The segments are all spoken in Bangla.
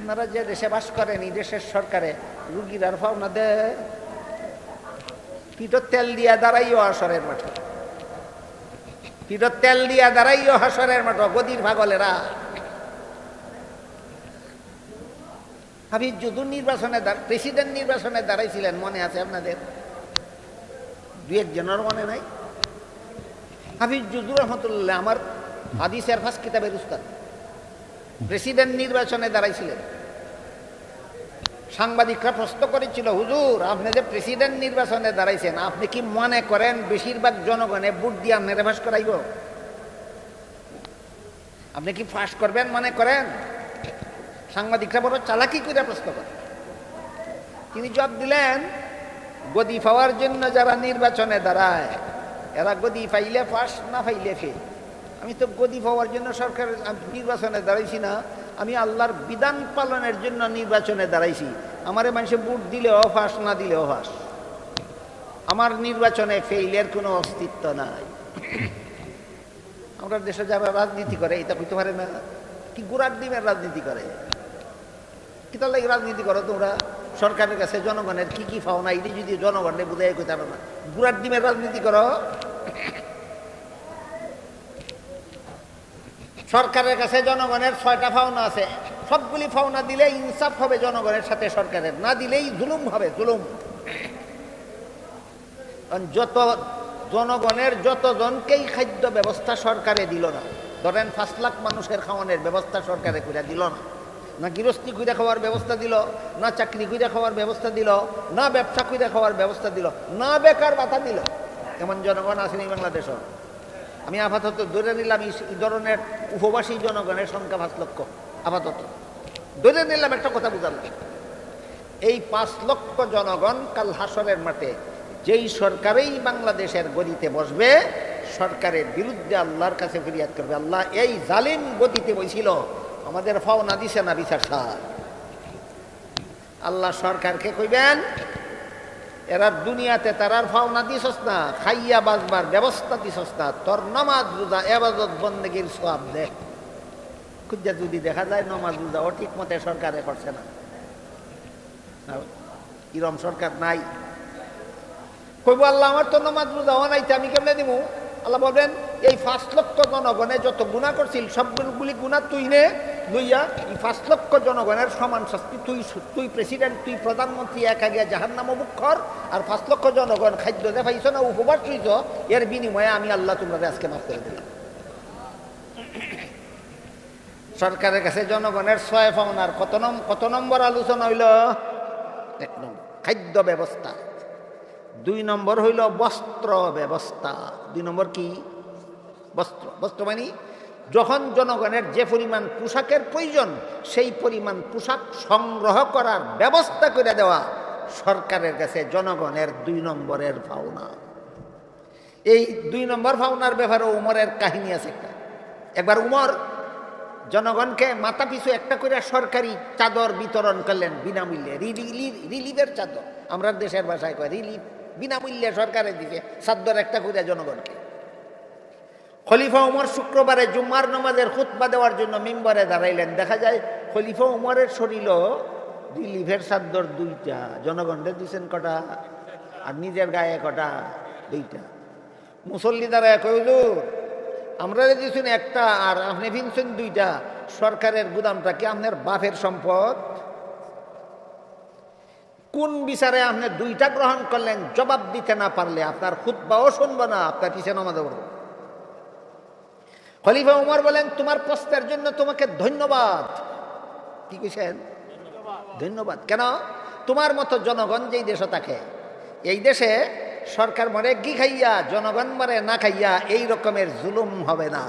আপনারা যে দেশে বাস করেন এই দেশের সরকারে রুগীর আর পাওনা দেয়, পিঠর তেল দিয়া দাঁড়াইও হাসরের মাঠে, পিঠর তেল দিয়া দাঁড়াইও হাসরের মাঠ, গদির ভাগলেরা। হাফিজ যদুর নির্বাচনে প্রেসিডেন্ট নির্বাচনে দাঁড়াইছিলেন, মনে আছে আপনাদের? দু একজনের মনে নাই? হাফিজ যদুর রহমতুল্লাহ আমার হাদিসের ফার্স্ট কিতাবের উস্তাদ, প্রেসিডেন্ট নির্বাচনে দাঁড়াইছিলেন। সাংবাদিকরা প্রশ্ন করেছিল, হুজুর আপনি যে প্রেসিডেন্ট নির্বাচনে দাঁড়াইছেন, আপনি কি মনে করেন বেশিরভাগ জনগণে ভোট দিয়ে আপনারা ফাঁস করাইব? আপনি কি ফাঁস করবেন মনে করেন? সাংবাদিকরা বড় চালাকি করে প্রশ্ন করে। তিনি জবাব দিলেন, গদি পাওয়ার জন্য যারা নির্বাচনে দাঁড়ায় এরা গদি পাইলে পাস, না পাইলে ফেল। আমি তো গদি পাওয়ার জন্য সরকার নির্বাচনে দাঁড়াইছি না, আমি আল্লাহর বিধান পালনের জন্য নির্বাচনে দাঁড়াইছি। আমারে মানুষে ভোট দিলেও ফাঁস, না দিলেও ফাঁস। আমার নির্বাচনে ফেইলের কোনো অস্তিত্ব নাই। আমরা দেশে যারা রাজনীতি করে এটা বুঝতে পারে না, কি গোড়ার ডিমের রাজনীতি করে। কি তার লাগে রাজনীতি করো তোমরা? সরকারের কাছে জনগণের কি কি পাওনা এটি যদি জনগণে বুঝাই কইতে পারো না, গোড়ার ডিমের রাজনীতি করো। সরকারের কাছে জনগণের 6টা পাওনা আছে, সবগুলি পাওনা দিলে ইনসাফ হবে জনগণের সাথে সরকারের, না দিলেই জুলুম হবে, জুলুম। যত জনগণের যতজনকেই খাদ্য ব্যবস্থা সরকারে দিল না, ধরেন 5 লাখ মানুষের খাওয়ানোর ব্যবস্থা সরকারে করে দিল না, না গৃহস্থী কইরা খাওয়ার ব্যবস্থা দিল, না চাকরি কইরা খাওয়ার ব্যবস্থা দিল, না ব্যবসা কইরা খাওয়ার ব্যবস্থা দিল, না বেকার ভাতা দিল, এমন জনগণ আসেনি বাংলাদেশও। আমি আপাতত ধরে নিলাম এই ধরনের উপবাসী জনগণের সংখ্যা 5 লক্ষ, আপাতত ধরে নিলাম, একটা কথা বুঝালাম। এই 5 লক্ষ জনগণ কাল হাসরের মাঠে যেই সরকারেই বাংলাদেশের গদিতে বসবে, সরকারের বিরুদ্ধে আল্লাহর কাছে ফরিয়াদ করবে, আল্লাহ এই জালিম গদিতে বসিল, আমাদের পাওনা দিছে না বিচার সার। আল্লাহ সরকারকে কইবেন, এরা দুনিয়াতে তারার পাওনা দিছস না, খাইয়া বাঁচবার ব্যবস্থা দিছস না, তোর নামাজ রোজা ইবাদত বন্দেগীর সওয়াব দে। খুঁজা যদি দেখা যায় নামাজ রোজা ও ঠিক মতে সরকারে করছে না, এরম সরকার নাই। কইব আল্লাহ আমার তো নামাজ রোজা হওয়া নাই, আমি কেমনে দিব? আল্লাহ বলবেন, এই 5 লক্ষ জনগণে যত গুনাহ করছিল সবগুলি গুনাহ তুই নে লইয়া, এই 5 লক্ষ জনগণের সমান শাস্তি তুই প্রেসিডেন্ট, তুই প্রধানমন্ত্রী একা গিয়া জাহান্নামে মুখ কর। আর 5 লক্ষ জনগণ খাদ্য দেখাইছ না, উপবাস হইছ, এর বিনিময়ে আমি আল্লাহ তোমরা আজকে মাফ করে দিলাম। সরকারের কাছে জনগণের 6 পাওনার কত নম্বর আলোচনা হইল? 1 নম্বর খাদ্য ব্যবস্থা, 2 নম্বর হইল বস্ত্র ব্যবস্থা। 2 নম্বর কি? বস্ত্র। বস্ত্র মানে যখন জনগণের যে পরিমাণ পোশাকের প্রয়োজন সেই পরিমাণ পোশাক সংগ্রহ করার ব্যবস্থা করে দেওয়া সরকারের কাছে জনগণের 2 নম্বরের পাওনা। এই 2 নম্বর পাওনার ব্যাপারে উমরের কাহিনী আছে একটা। একবার উমর জনগণকে মাথা পিছু একটা করে সরকারি চাদর বিতরণ করলেন বিনামূল্যে, রিলিফের চাদর, আমরা দেশের ভাষায় কয় রিলিফ, বিনামূল্যে সরকারে দিবে চাদর একটা করে জনগণকে। খলিফা উমর শুক্রবারে জুম্মার নামাজের খুতবা দেওয়ার জন্য মিম্বরে দাঁড়াইলেন। দেখা যায় খলিফা উমরের শরীরও রিলিফের চাদর 2টা, জনগণকে দিচ্ছেন কটা, আর নিজের গায়ে কটা? 2টা। মুসল্লি দাঁড়ায় কই, হুজুর আমরা দিচ্ছেন একটা আর আপনি কিনছেন 2টা, সরকারের গুদামটা কি আপনার বাপের সম্পদ? কোন বিচারে আপনি 2টা গ্রহণ করলেন? জবাব দিতে না পারলে আপনার খুতবাও শুনবো না, আপনার পিছনে নামাজ পড়ব। খলিফা উমর বলেন, তোমার প্রশ্নের জন্য তোমাকে ধন্যবাদ। কি কইছেন? ধন্যবাদ। কেন? তোমার মতো জনগণ যেই দেশে থাকে, এই দেশে সরকার মরে ঘি খাইয়া, জনগণ মরে না খাইয়া, এই রকমের জুলুম হবে না।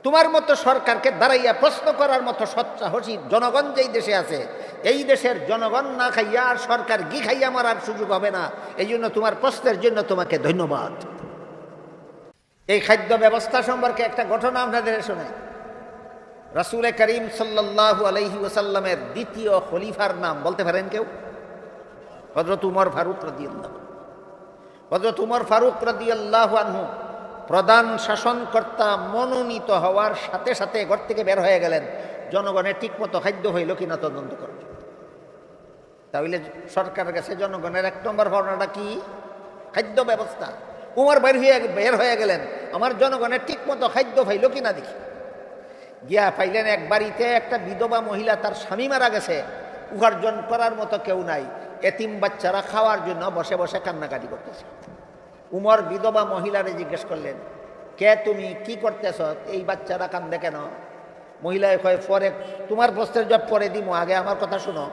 তোমার মতো সরকারকে দাঁড়াইয়া প্রশ্ন করার মতো সৎসাহসী জনগণ যেই দেশে আছে, এই দেশের জনগণ না খাইয়া আর সরকার ঘি খাইয়া মারার সুযোগ হবে না। এই জন্য তোমার প্রশ্নের জন্য তোমাকে ধন্যবাদ। এই খাদ্য ব্যবস্থা সম্পর্কে একটা ঘটনা আপনাদের শোনাই। রাসূল করিম সাল্লাল্লাহু আলাইহি ওয়াসাল্লামের 2য় খলিফার নাম বলতে পারেন কেউ? হযরত উমর ফারুক রাদিয়াল্লাহু। হযরত উমর ফারুক রাদিয়াল্লাহু আনহু প্রধান শাসনকর্তা মনোনীত হওয়ার সাথে সাথে ঘর থেকে বের হয়ে গেলেন। জনগণের ঠিকমতো খাদ্য হইল কিনা তদন্ত করবে। তাহলে সরকারের কাছে জনগণের 1 নম্বর ভাবনাটা কি? খাদ্য ব্যবস্থা। উমর বের হয়ে গেলেন, আমার জনগণের ঠিকমতো খাদ্য পাইল কিনা দেখি। গিয়া পাইলেন এক বাড়িতে একটা বিধবা মহিলা, তার স্বামী মারা গেছে, উপার্জন করার মতো কেউ নাই, এতিম বাচ্চারা খাওয়ার জন্য বসে বসে কান্নাকাটি করতেছে। উমর বিধবা মহিলারে জিজ্ঞেস করলেন, কে তুমি, কি করতেছ, এই বাচ্চারা কান্দে কেন? মহিলায় কয়, পরে তোমার প্রশ্নের জব পরে দিব, আগে আমার কথা শুনো।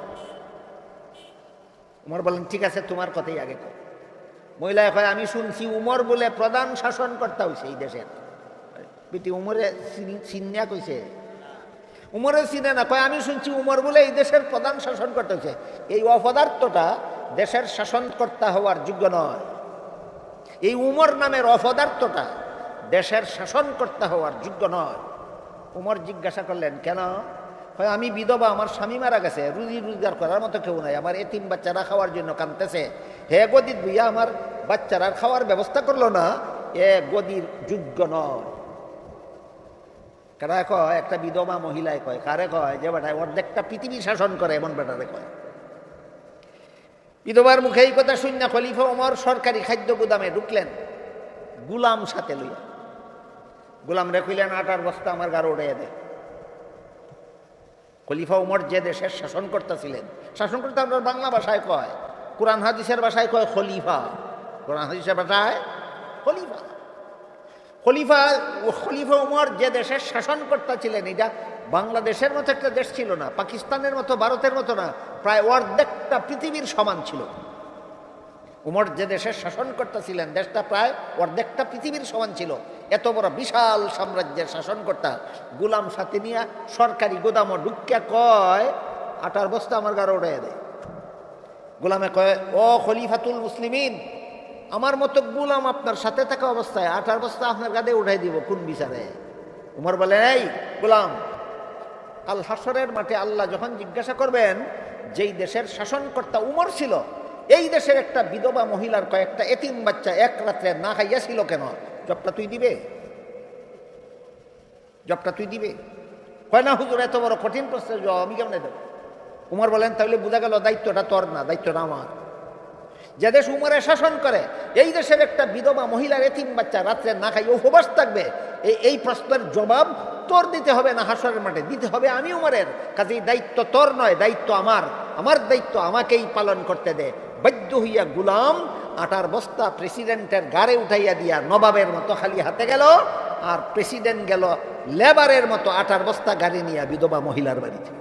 উমর বলেন, ঠিক আছে, তোমার কথাই আগে কর। মহিলায় কয়, আমি শুনছি উমর বলে প্রধান শাসনকর্তা হয়েছে এই দেশের। বেটি উমরে চিনিয়া কইছে? উমরে চিনে না, কয় আমি শুনছি উমর বলে এই দেশের প্রধান শাসনকর্তা হয়েছে। এই অপদার্থটা দেশের শাসনকর্তা হওয়ার যোগ্য নয়। এই উমর নামের অপদার্থটা দেশের শাসনকর্তা হওয়ার যোগ্য নয়। উমর জিজ্ঞাসা করলেন, কেন? হয় আমি বিধবা, আমার স্বামী মারা গেছে, রুজি রোজগার করার মতো কেউ নাই, আমার এতিম বাচ্চারা খাওয়ার জন্য কাঁদতেছে। হে গদির ভুইয়া, আমার বাচ্চারা খাওয়ার ব্যবস্থা করলো না, এ গদির যোগ্য নয়। কারা কয়? একটা বিধবা মহিলায় কয়। কারে কয়? যে বেটায় অর্ধেকটা পৃথিবী শাসন করে এমন বেটারে কয়। বিধবার মুখে এই কথা শুনে খলিফা ওমর সরকারি খাদ্য গুদামে ঢুকলেন, গুলাম সাথে লইয়া। গুলাম রে কইলেন, 8 বস্তা আমার গাড়ো উড়াইয়া দে। খলিফা ওমর যে দেশের শাসনকর্তা ছিলেন, শাসনকর্তা আপনার বাংলা ভাষায় কয়, কোরআন হাদিসের ভাষায় কয় খলিফা। কোরআন হাদিসের ভাষায় খলিফা। খলিফা ওমর যে দেশের শাসনকর্তা ছিলেন, এটা বাংলাদেশের মতো একটা দেশ ছিল না, পাকিস্তানের মতো, ভারতের মতো না, প্রায় অর্ধেকটা পৃথিবীর সমান ছিল। উমর যে দেশের শাসনকর্তা ছিলেন, দেশটা প্রায় অর্ধেকটা পৃথিবীর সমান ছিল। এত বড় বিশাল সাম্রাজ্যের শাসনকর্তা গুলাম সাথে নিয়ে সরকারি গোদামও ঢুকিয়া কয়, 8 বস্তা আমার গাড়ো উড়াইয়া দেয়। গোলামে কয়, ও খলিফাতুল মুসলিমিন, আমার মতো গুলাম আপনার সাথে থাকা অবস্থায় 8 বস্তা আপনার গাড়ে উঠাই দিব কোন বিচারে? উমর বলেন, এই গোলাম, আল হাসরের মাঠে আল্লাহ যখন জিজ্ঞাসা করবেন, যেই দেশের শাসনকর্তা উমর ছিল, এই দেশের একটা বিধবা মহিলার কয়েকটা এতিম বাচ্চা এক রাত্রে না খাইয়াছিল কেন, জবটা তুই দিবে? জবটা তুই দিবে? কয় না হুজুর, এত বড় কঠিন প্রশ্নের জবাব আমি কেমনে দেব? উমর বলেন, তাহলে বোঝা গেল দায়িত্বটা তোর না, দায়িত্বটা আমার। যে দেশ উমরে শাসন করে, এই দেশের একটা বিধবা মহিলার এতিম বাচ্চা রাত্রে না খাই উপবাস থাকবে, এই প্রশ্নের জবাব তোর দিতে হবে না, হাসরের মাঠে দিতে হবে আমি উমরের। কাজেই দায়িত্ব তোর নয়, দায়িত্ব আমার। আমার দায়িত্ব আমাকেই পালন করতে দে। বাধ্য হইয়া গুলাম 8 বস্তা প্রেসিডেন্টের গাড়ে উঠাইয়া দিয়া নবাবের মতো খালি হাতে গেল, আর প্রেসিডেন্ট গেল লেবারের মতো 8 বস্তা গাড়ি নিয়ে বিধবা মহিলার বাড়িতে।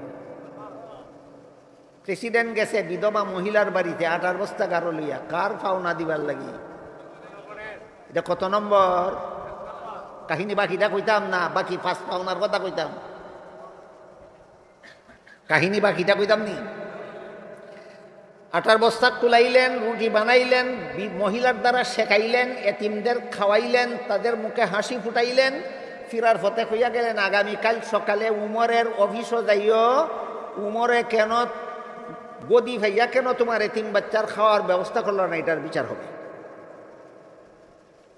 প্রেসিডেন্ট গেছে বিধবা মহিলার বাড়িতে 8 বস্তা গাড়ো লইয়া, কার পাওনা দিবার লাগি? এটা কত নম্বর? কাহিনী বাকিটা কইতাম না, বাকি 5 পাওনার কথা কইতাম। কাহিনী বাকিটা কইতাম নি? 8 বস্তা তুলাইলেন, রুটি বানাইলেন, মহিলার দ্বারা শেখাইলেন, এতিমদের খাওয়াইলেন, তাদের মুখে হাসি ফুটাইলেন। ফিরার পথে কইয়া গেলেন, আগামীকাল সকালে উমরের অফিসও যাইও। উমরে কেন গদি ভাইয়া কেন তোমার এতিম বাচ্চার খাওয়ার ব্যবস্থা করলো না, এটার বিচার হবে।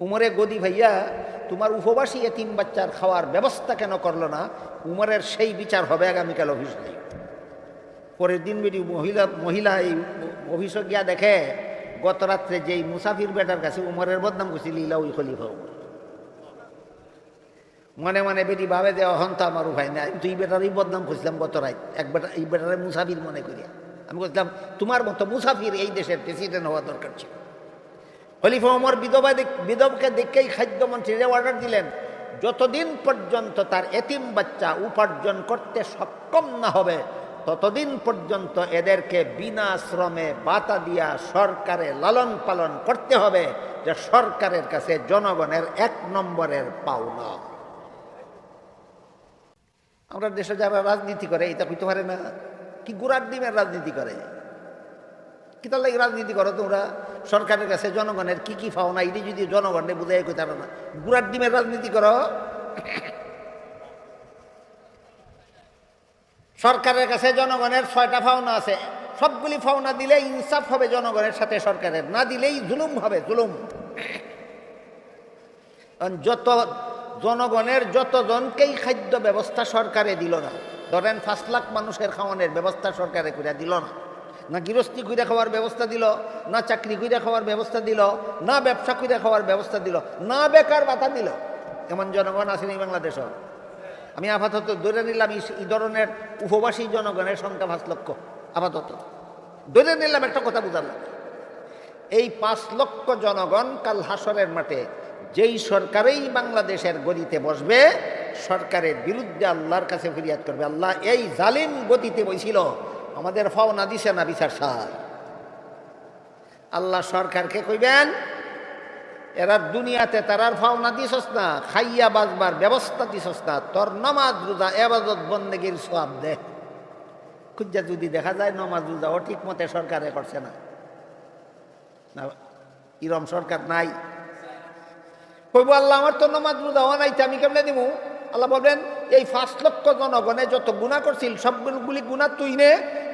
উমরে গদি ভাইয়া তোমার উপবাসী এতিম বাচ্চার খাওয়ার ব্যবস্থা কেন করলো না, উমরের সেই বিচার হবে আগামীকাল অফিসে। পরের দিন বেটি মহিলা এই অফিসে গিয়া দেখে, গত রাত্রে যেই মুসাফির বেটার কাছে উমরের বদনাম করছিল, ইলা ওই খলিফা উমর। মনে মনে বেটি ভাবে যে অহন তো আমার উপায় নাই, তুই বেটারই বদনাম করছিলাম গত রাত, এক বেটা এই বেটারে মুসাফির মনে করিয়া আমি বলছিলাম, তোমার মতো মুসাফির এই দেশের প্রেসিডেন্ট হওয়া দরকার ছিল। খলিফা ওমর বিধবাকে দেখেই খাদ্যমন্ত্রীরা অর্ডার দিলেন, যতদিন পর্যন্ত তার এতিম বাচ্চা উপার্জন করতে সক্ষম না হবে, ততদিন পর্যন্ত এদেরকে বিনা শ্রমে ভাতা দিয়া সরকারে লালন পালন করতে হবে, যে সরকারের কাছে জনগণের 1 নম্বরের পাওনা। আমরা দেশে যারা রাজনীতি করে এটা কইতে পারে না, কি গুড়ার ডিমের রাজনীতি করে? কি তার লাগে রাজনীতি করো তোমরা? সরকারের কাছে জনগণের কি কি পাওনা, এটি যদি জনগণে বুঝাই কইতে পারো না, গুড়ার ডিমের রাজনীতি করো। সরকারের কাছে জনগণের 6টা পাওনা আছে, সবগুলি পাওনা দিলে ইনসাফ হবে জনগণের সাথে সরকারের, না দিলেই জুলুম হবে, জুলুম। যত জনগণের যতজনকেই খাদ্য ব্যবস্থা সরকারে দিল না, ধরেন 5 লাখ মানুষের খাওয়ানোর ব্যবস্থা সরকারে করে দিল না, না গৃহস্থী করে খাওয়ার ব্যবস্থা দিল, না চাকরি করে খাওয়ার ব্যবস্থা দিল, না ব্যবসা করে খাওয়ার ব্যবস্থা দিল, না বেকার ভাতা দিল। এমন জনগণ আসেনি বাংলাদেশও। আমি আপাতত ধরে নিলাম এই ধরনের উপবাসী জনগণের সংখ্যা 5 লক্ষ, আপাতত ধরে নিলাম, একটা কথা বুঝালাম। এই 5 লক্ষ জনগণ কাল হাসরের মাঠে যেই সরকারেই বাংলাদেশের গদিতে বসবে, সরকারের বিরুদ্ধে আল্লাহর কাছে ফরিয়াদ করবে, আল্লাহ এই জালিম গদিতে বইছিল, আমাদের পাওনা দিছে না বিচার সার। আল্লাহ সরকারকে কইবেন, এরা দুনিয়াতে তারার পাওনা দিছস না, খাইয়া বাজবার ব্যবস্থা দিছস না, তোর নামাজ রোজা ইবাদত বন্দেগীর সওয়াব দে। খুঁজা যদি দেখা যায় নামাজ রোজা ও ঠিক মতে সরকারে করছে না, ইরম সরকার নাই, কইব আল্লাহ আমার তো নামাজ রোজা হওয়া নাই, আমি কেমনে দিব? আল্লাহ বলবেন, এই 5 লক্ষ জনগণে যত গুনাহ করছিল সবগুলি গুনাহ তুই নে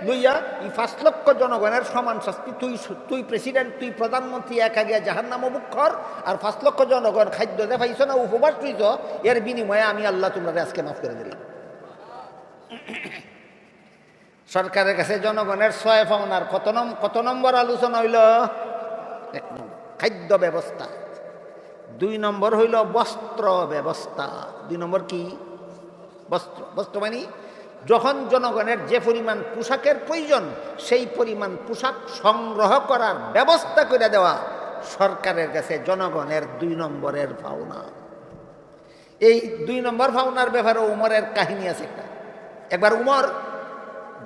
লইয়া এই 5 লক্ষ জনগণের সমান শাস্তি, তুই প্রেসিডেন্ট, তুই প্রধানমন্ত্রী একা গিয়া জাহান্নামে বুক কর, আর 5 লক্ষ জনগণ খাদ্য দে পাইছ না, উপবাস তুইছ, এর বিনিময়ে আমি আল্লাহ তোমরা আজকে মাফ করে দিলাম। সরকারের কাছে জনগণের সয় পাওনার কত নম্বর আলোচনা হইল? 1 নম্বর খাদ্য ব্যবস্থা, 2 নম্বর হইল বস্ত্র ব্যবস্থা। 2 নম্বর কি? বস্ত্র মানে যখন জনগণের যে পরিমাণ পোশাকের প্রয়োজন, সেই পরিমাণ পোশাক সংগ্রহ করার ব্যবস্থা করে দেওয়া সরকারের কাছে জনগণের 2 নম্বরের পাওনা। এই 2 নম্বর পাওনার ব্যাপারে উমরের কাহিনী আছে একটা। একবার উমর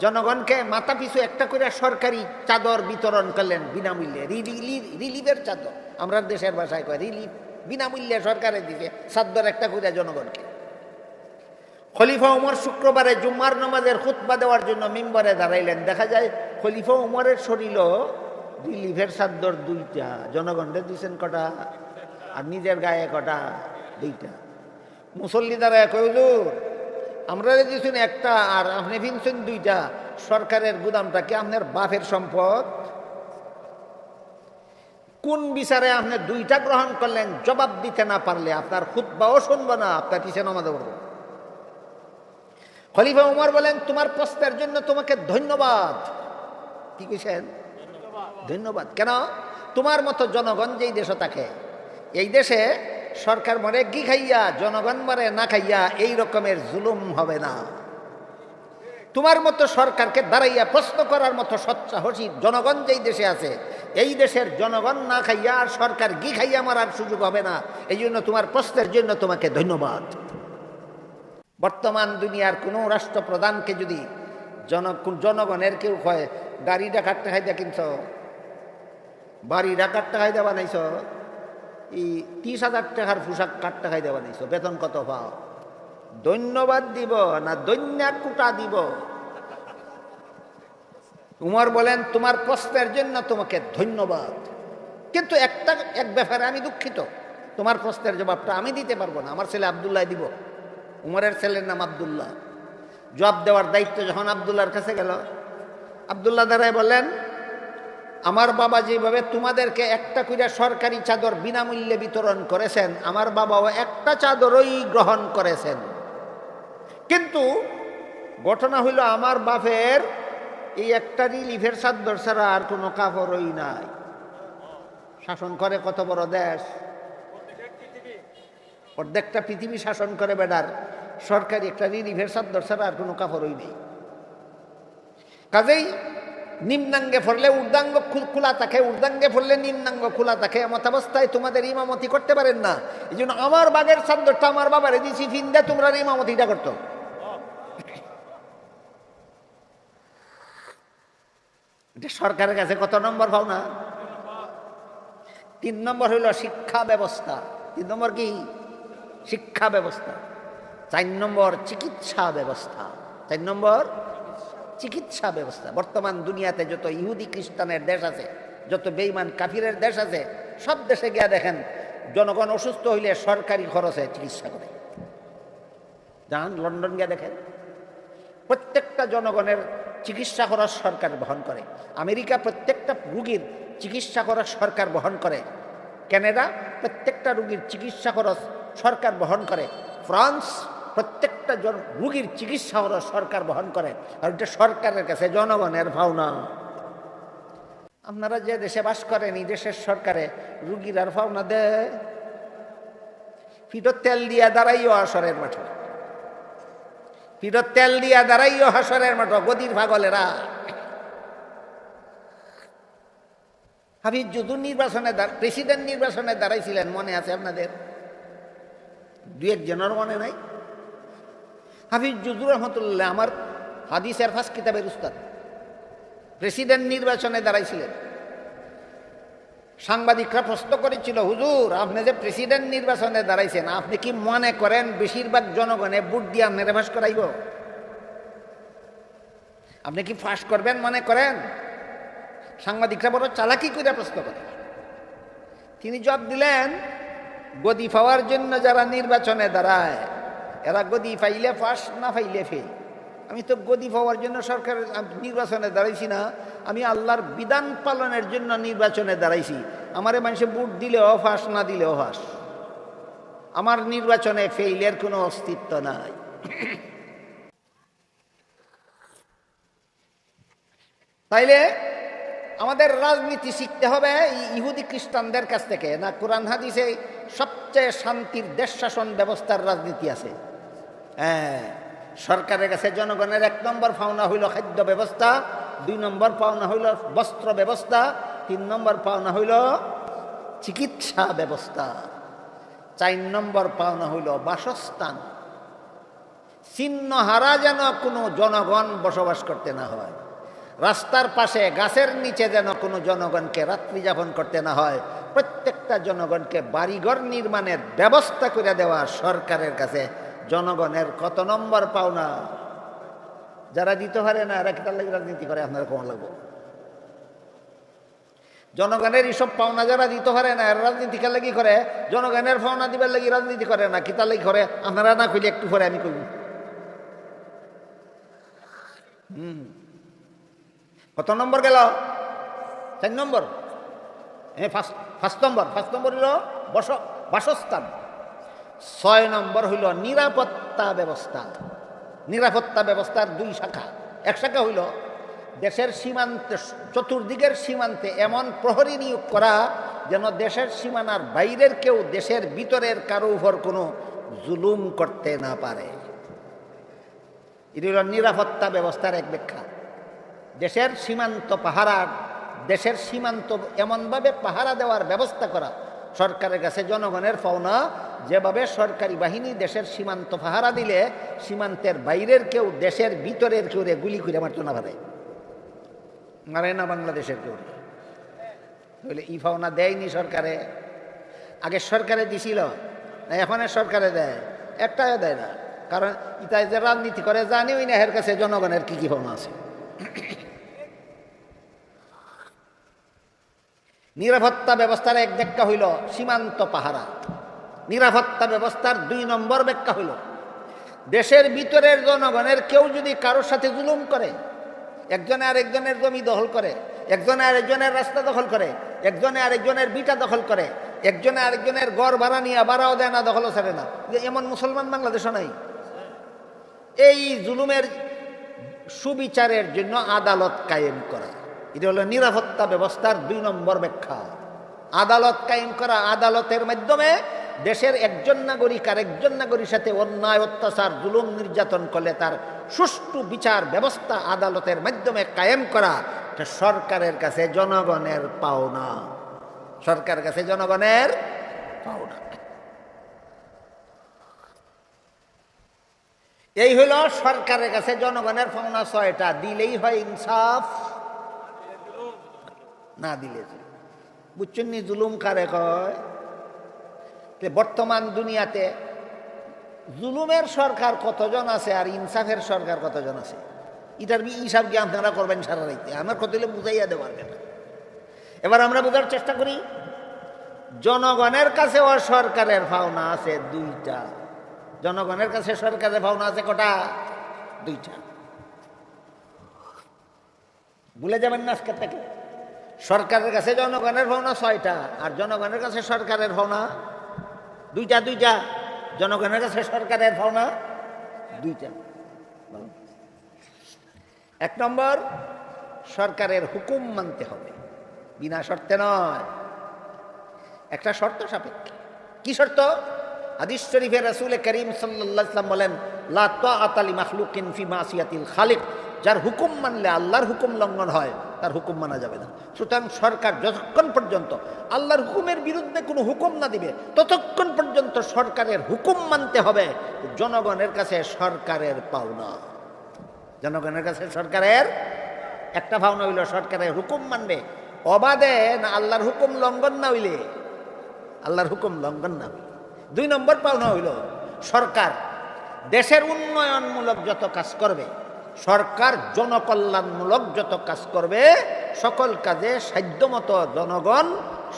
জনগণকে মাথা পিছু একটা করে সরকারি চাদর বিতরণ করলেন বিনামূল্যে, রিলিফের চাদর, আমরা দেশের ভাষায় কয় রিলিফ, বিনামূল্যে সরকারে দিবে চাদর একটা করে জনগণকে। খলিফা উমর শুক্রবারে জুম্মার নামাজের খুতবা দেওয়ার জন্য মিম্বরে দাঁড়াইলেন। দেখা যায় খলিফা উমরের শরীর রিলিফের চাদর 2টা, জনগণকে দিয়েছেন কটা, আর নিজের গায়ে কটা? 2টা। মুসল্লি দাঁড়ায় কইল, আমরা দিয়েছেন একটা আর আপনি কিনছেন 2টা, সরকারের গুদামটা কি আপনার বাপের সম্পদ? কোন বিচারে আপনি 2টা গ্রহণ করলেন? জবাব দিতে না পারলে আপনার খুতবাও শুনবো না, আপনার পিছনে আমাদের উঠবো। খলিফা উমর বলেন, তোমার প্রশ্নের জন্য তোমাকে ধন্যবাদ। কি কইছেন? ধন্যবাদ। কেন? তোমার মতো জনগণ যেই দেশে থাকে, এই দেশে সরকার মরে ঘি খাইয়া, জনগণ মরে না খাইয়া, এই রকমের জুলুম হবে না। তোমার মতো সরকারকে দাঁড়াইয়া প্রশ্ন করার মতো সৎসাহসী জনগণ যেই দেশে আছে, এই দেশের জনগণ না খাইয়া আর সরকার ঘি খাইয়া মারার সুযোগ হবে না। এই জন্য তোমার প্রশ্নের জন্য তোমাকে ধন্যবাদ। বর্তমান দুনিয়ার কোনো রাষ্ট্রপ্রধানকে যদি জনগণের কেউ কয়, গাড়িটা কাটতে খাইতে কিনছ, বাড়িটা কাটতে খাইতে বানাইছ, এই 30,000 টাকার পোশাক কাটতে খাইতে বানাইছ, বেতন কত পাও? ধন্যবাদ দিব না দৈন্যা কুটা দিব? উমর বলেন, তোমার প্রশ্নের জন্য তোমাকে ধন্যবাদ, কিন্তু এক ব্যাপারে আমি দুঃখিত, তোমার প্রশ্নের জবাবটা আমি দিতে পারবো না, আমার ছেলে আব্দুল্লাহ দিব। উমরের ছেলের নাম আব্দুল্লাহ। জবাব দেওয়ার দায়িত্ব যখন আব্দুল্লাহর কাছে গেল, আব্দুল্লাহ দাঁড়ায় বললেন, আমার বাবা যেভাবে তোমাদেরকে একটা করে সরকারি চাদর বিনামূল্যে বিতরণ করেছেন, আমার বাবাও একটা চাদরই গ্রহণ করেছেন, কিন্তু ঘটনা হইল আমার বাপের এই একটা রিলিফের চাদর ছাড়া আর কোনো কাপড়ই নাই। শাসন করে কত বড় দেশ, অর্ধেকটা পৃথিবী শাসন করে বেডার, সরকারি একটা রিলিফের চাদর ছাড়া আর কোনো কাপড়ই নেই। কাজেই নিম্নাঙ্গে পড়লে ঊর্ধ্বাঙ্গ খোলা থাকে, ঊর্ধ্বাঙ্গে পড়লে নিম্নাঙ্গ খোলা থাকে, এমত অবস্থায় তোমাদের ইমামতি করতে পারেন না। এই জন্য আমার বাগের চাদরটা আমার বাবারে দিছি, ফিন্দে তোমরা ইমামতিটা করতো। এটা সরকারের কাছে কত নম্বর পাও না? 3 নম্বর হইল শিক্ষা ব্যবস্থা। 3 নম্বর কি? শিক্ষা ব্যবস্থা। 4 নম্বর চিকিৎসা ব্যবস্থা। 4 নম্বর চিকিৎসা ব্যবস্থা। বর্তমান দুনিয়াতে যত ইহুদি খ্রিস্টানের দেশ আছে, যত বেঈমান কাফিরের দেশ আছে, সব দেশে গিয়া দেখেন জনগণ অসুস্থ হইলে সরকারি খরচে চিকিৎসা করে। যান লন্ডন গিয়া দেখেন, প্রত্যেকটা জনগণের চিকিৎসা খরচ সরকার বহন করে। আমেরিকা প্রত্যেকটা রুগীর চিকিৎসা খরচ সরকার বহন করে। কানাডা প্রত্যেকটা রুগীর চিকিৎসা খরচ সরকার বহন করে। ফ্রান্স প্রত্যেকটা রুগীর চিকিৎসা হলো সরকার বহন করে, আর এটা সরকারের কাছে জনগণের পাওনা। আপনারা যে দেশে বাস করেন এই দেশের সরকারে রুগীর আর পাওনা দেয়? ফিরত তেল দিয়া দাঁড়াইও হাসরের মাঠে, ফিরত তেল দিয়া দাঁড়াইও হাসরের মাঠে গদির পাগলেরা। হাফিজ জুজুর নির্বাচনে প্রেসিডেন্ট নির্বাচনে দাঁড়াইছিলেন, মনে আছে আপনাদের? দু একজনের মনে নাই? হাফিজ জুজুর রহমতুল্লাহ আমার হাদিসের ফার্স্ট কিতাবের উস্তাদ, প্রেসিডেন্ট নির্বাচনে দাঁড়াইছিলেন। সাংবাদিকরা প্রশ্ন করেছিল, হুজুর আপনি যে প্রেসিডেন্ট নির্বাচনে দাঁড়াইছেন, আপনি কি মনে করেন বেশিরভাগ জনগণে ভোট দিয়ে আপনারা ফাঁস করাইব? আপনি কি ফাঁস করবেন মনে করেন? সাংবাদিকরা বড় চালাকি করে প্রশ্ন করে। তিনি জবাব দিলেন, গদি পাওয়ার জন্য যারা নির্বাচনে দাঁড়ায় এরা গদি পাইলে ফাঁস, না পাইলে ফেল। আমি তো গদি পাওয়ার জন্য সরকার নির্বাচনে দাঁড়াইছি না, আমি আল্লাহর বিধান পালনের জন্য নির্বাচনে দাঁড়াইছি। আমারে মানুষে ভোট দিলেও ফাঁস, না দিলেও ফাঁস। আমার নির্বাচনে ফেইলের কোনো অস্তিত্ব নাই। তাইলে আমাদের রাজনীতি শিখতে হবে ইহুদি খ্রিস্টানদের কাছ থেকে, না কোরআন হাদিসে সবচেয়ে শান্তির দেশ শাসন ব্যবস্থার রাজনীতি আছে? হ্যাঁ, সরকারের কাছে জনগণের 1 নম্বর পাওনা হইল খাদ্য ব্যবস্থা, 2 নম্বর পাওনা হইল বস্ত্র ব্যবস্থা, 3 নম্বর পাওনা হইল চিকিৎসা ব্যবস্থা, 4 নম্বর পাওনা হইল বাসস্থান। চিহ্ন হারা যেন কোনো জনগণ বসবাস করতে না হয়, রাস্তার পাশে গাছের নিচে যেন কোনো জনগণকে রাত্রি যাপন করতে না হয়। প্রত্যেকটা জনগণকে বাড়িঘর নির্মাণের ব্যবস্থা করে দেওয়া সরকারের কাছে জনগণের কত নম্বর পাওনা? যারা দিতে পারে না এরা কি তার লাগি রাজনীতি করে? আপনারা কম লাগবো। জনগণের এইসব পাওনা যারা দিতে পারে না এরা রাজনীতি কার লাগি করে? জনগণের পাওনা দিবার লাগি রাজনীতি করে না, কি তার লাগি করে? আপনারা না কইলে একটু পরে আমি কইব। কত নম্বর গেল? 4 নম্বর। হ্যাঁ, ফার্স্ট নম্বর হইল বাসস্থান। 6 নম্বর হইল নিরাপত্তা ব্যবস্থা। নিরাপত্তা ব্যবস্থার 2 শাখা। এক শাখা হইল দেশের সীমান্তে, চতুর্দিকের সীমান্তে এমন প্রহরী নিয়োগ করা যেন দেশের সীমানার বাইরের কেউ দেশের ভিতরের কারো উপর কোনো জুলুম করতে না পারে। এটি হল নিরাপত্তা ব্যবস্থার এক ব্যাখ্যা। দেশের সীমান্ত পাহারা, দেশের সীমান্ত এমনভাবে পাহারা দেওয়ার ব্যবস্থা করা সরকারের কাছে জনগণের পাওনা। যেভাবে সরকারি বাহিনী দেশের সীমান্ত পাহারা দিলে সীমান্তের বাইরের কেউ দেশের ভিতরের কেউ গুলি করে মারত না পারে, মারে না বাংলাদেশের কেউ। তাহলে ই পাওনা দেয়নি সরকারে। আগে সরকারে দিছিল না, এখন সরকারে দেয়? একটাও দেয় না। কারণ ইতাই যে রাজনীতি করে জানিও না এর কাছে জনগণের কি কি পাওনা আছে। নিরাপত্তা ব্যবস্থার এক ব্যাখ্যা হইল সীমান্ত পাহারা। নিরাপত্তা ব্যবস্থার 2 নম্বর ব্যাখ্যা হইল দেশের ভিতরের জনগণের কেউ যদি কারোর সাথে জুলুম করে, একজনে আরেকজনের জমি দখল করে, একজনে আরেকজনের রাস্তা দখল করে, একজনে আরেকজনের বিটা দখল করে, একজনে আরেকজনের ঘর ভাড়া নিয়ে ভাড়াও দেয় না, দখলও ছাড়ে না, এমন মুসলমান বাংলাদেশও নাই। এই জুলুমের সুবিচারের জন্য আদালত কায়েম করা, এটা হলো নিরাপত্তা ব্যবস্থার 2 নম্বর ব্যাখ্যা। আদালত কায়েম করা, আদালতের মাধ্যমে দেশের একজন নাগরিক আর একজন নাগরিকের সাথে অন্যায় অত্যাচার জুলুম নির্যাতন করলে তার সুষ্ঠু বিচার ব্যবস্থা আদালতের মাধ্যমে কায়েম করা, এটা সরকারের কাছে জনগণের পাওনা। সরকারের কাছে জনগণের পাওনা। এই হইল সরকারের কাছে জনগণের পাওনা 6টা। দিলেই হয় ইনসাফ, না দিলে বুঝছেন নি জুলুম কারে কয়? বর্তমান দুনিয়াতে জুলুমের সরকার কতজন আছে আর ইনসাফের সরকার কতজন আছে, এটার হিসাব কি আপনারা করবেন সারা রাইতে? আমার কত বুঝাইয়া দেওয়ার না। এবার আমরা বোঝার চেষ্টা করি, জনগণের কাছেও সরকারের পাওনা আছে 2টা। জনগণের কাছে সরকারের পাওনা আছে কটা? 2টা। ভুলে যাবেন না আজকের থেকে। সরকারের কাছে জনগণের পাওনা 6টা, আর জনগণের কাছে সরকারের পাওনা 2টা। জনগণের কাছে সরকারের পাওনা দুইটা। এক নম্বর, সরকারের হুকুম মানতে হবে, বিনা শর্তে নয়, একটা শর্ত সাপেক্ষে। কি শর্ত? হাদিস শরীফে রাসূল করিম সাল্লাল্লাহু আলাইহি ওয়াসাল্লাম বলেন, লা তাআতা লি মাখলুকিন ফি মাসিয়াতিল খালিক। যার হুকুম মানলে আল্লাহর হুকুম লঙ্ঘন হয়, তার হুকুম মানা যাবে না। সুতরাং সরকার যতক্ষণ পর্যন্ত আল্লাহর হুকুমের বিরুদ্ধে কোনো হুকুম না দিবে, ততক্ষণ পর্যন্ত সরকারের হুকুম মানতে হবে। জনগণের কাছে সরকারের পাওনা, জনগণের কাছে সরকারের একটা পাওনা হইল সরকারের হুকুম মানবে, অবাধে না আল্লাহর হুকুম লঙ্ঘন না হইলে, আল্লাহর হুকুম লঙ্ঘন না হইলে। দুই নম্বর পাওনা হইল সরকার দেশের উন্নয়নমূলক যত কাজ করবে, সরকার জনকল্যাণমূলক যত কাজ করবে, সকল কাজে সাধ্যমতো জনগণ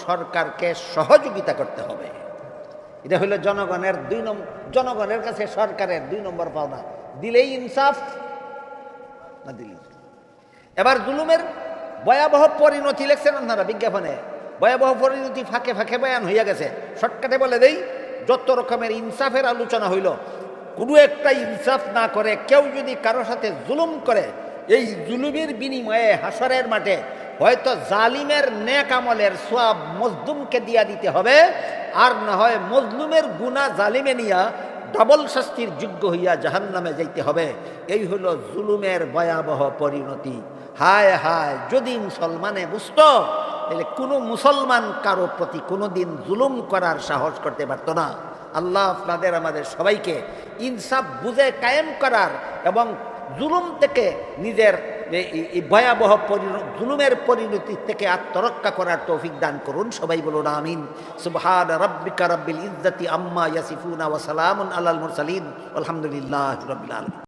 সরকারকে সহযোগিতা করতে হবে। এটা হইল জনগণের জনগণের কাছে সরকারের দুই নম্বর পাওনা। দিলেই ইনসাফ, না দিলেই। এবার জুলুমের ভয়াবহ পরিণতি লেখছেন আপনারা বিজ্ঞাপনে, ভয়াবহ পরিণতি ফাঁকে ফাঁকে বয়ান হইয়া গেছে। শর্টকাটে বলে দেই, যত রকমের ইনসাফের আলোচনা হইল, কোনো একটা ইনসাফ না করে কেউ যদি কারোর সাথে জুলুম করে, এই জুলুমের বিনিময়ে হাসরের মাঠে হয়তো জালিমের নেক আমলের সওয়াব মজলুমকে দিয়া দিতে হবে, আর না হয় মজলুমের গুনাহ জালিমে নিয়া ডাবল শাস্তির যোগ্য হইয়া জাহান্নামে যাইতে হবে। এই হলো জুলুমের ভয়াবহ পরিণতি। হায় হায়, যদি মুসলমানে বুঝত, তাহলে কোনো মুসলমান কারো প্রতি কোনোদিন জুলুম করার সাহস করতে পারত না। আল্লাহ আপনাদের আমাদের সবাইকে ইনসাফ বুঝে কায়েম করার এবং জুলুম থেকে নিজের ভয়াবহ জুলুমের পরিণতি থেকে আত্মরক্ষা করার তৌফিক দান করুন। সবাই বলুন আমিন। সুবহান রাব্বিকা রাব্বিল ইজ্জাতি আম্মা ইয়াসিফুন ওয়া সালামুন আলাল মুরসালিন আলহামদুলিল্লাহি রাব্বিল আলামিন।